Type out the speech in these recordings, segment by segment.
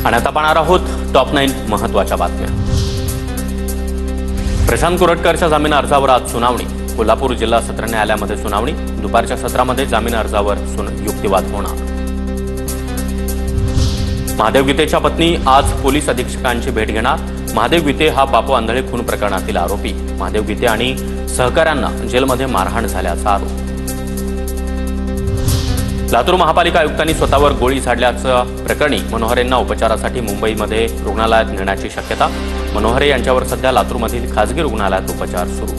आणि आता पाहणार आहोत टॉप 9 महत्त्वाच्या बातम्या। प्रशांत कोरटकरच्या जामीन अर्जावर आज सुनावणी। कोल्हापूर जिल्हा सत्र न्यायालयामध्ये सुनावणी। दुपारच्या सत्रामध्ये जामीन अर्जावर युक्तिवाद होणार। महादेव गीतेच्या पत्नी आज पोलीस अधीक्षकांची भेट घेणार। महादेव गीते हा बापू आंधळे खून प्रकरणातील आरोपी। महादेव गीते आणि सहकाऱ्यांना जेलमध्ये मारहाण झाल्याचा आरोप। लातूर महापालिका आयुक्तांनी स्वतःवर गोळी झाडल्याच्या प्रकरणी मनोहरेंना उपचारासाठी मुंबईमध्ये रुग्णालयात नेण्याची शक्यता। मनोहरे यांच्यावर सध्या लातूरमधील खासगी रुग्णालयात उपचार सुरू।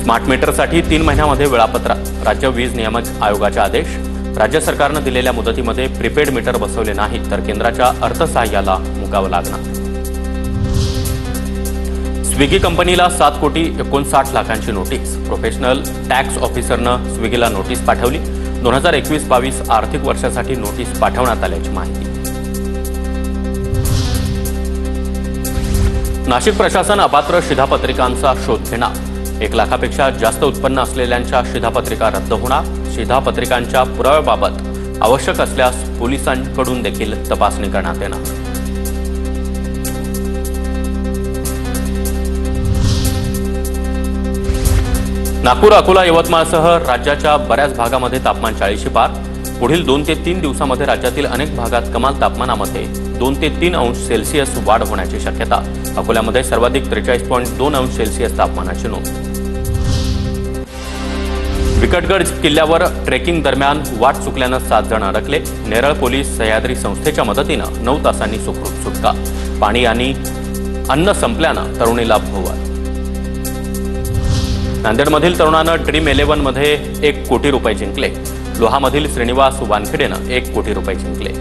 स्मार्ट मीटरसाठी 3 महिन्यांमध्ये वेळापत्रक। राज्य वीज नियामक आयोगाचे आदेश। राज्य सरकारने दिलेल्या मुदतीमध्ये प्रीपेड मीटर बसवले नाही तर केंद्राच्या अर्थसहाय्याला मुकावं लागणार। स्विगी कंपनीला 7,59 लाखांची नोटीस। प्रोफेशनल टॅक्स ऑफिसरनं स्विगीला नोटीस पाठवली। 2021-22 आर्थिक वर्षासाठी नोटीस पाठवण्यात आल्याची माहिती। नाशिक प्रशासन अपात्र शिधापत्रिकांचा शोध घेणार। 1 लाखापेक्षा जास्त उत्पन्न असलेल्यांच्या शिधापत्रिका रद्द होणार। शिधापत्रिकांच्या पुराव्याबाबत आवश्यक असल्यास पोलिसांकडून देखील तपासणी करण्यात येणार। नागपूर, अकोला, यवतमाळसह राज्याच्या बऱ्याच भागामध्ये तापमान 40शी पार। पुढील 2 ते 3 दिवसांमध्ये राज्यातील अनेक भागात कमाल तापमानामध्ये 2 ते 3 अंश सेल्सिअस वाढ होण्याची शक्यता। अकोल्यामध्ये सर्वाधिक 43.2 अंश सेल्सिअस तापमानाची नोंद। विकटगड किल्ल्यावर ट्रेकिंग दरम्यान वाट चुकल्यानं 7 जण अडकले। नेरळ पोलीस सह्याद्री संस्थेच्या मदतीनं 9 तासांनी सुखरूप सुटका। पाणी आणि अन्न संपल्यानं तरुणीला भोवळ। नांदेडमधील तरुणानं ड्रीम 11 मध्ये 1 कोटी रुपये जिंकले। लोहामधील श्रीनिवास वानखेडेनं 1 कोटी रुपये जिंकले।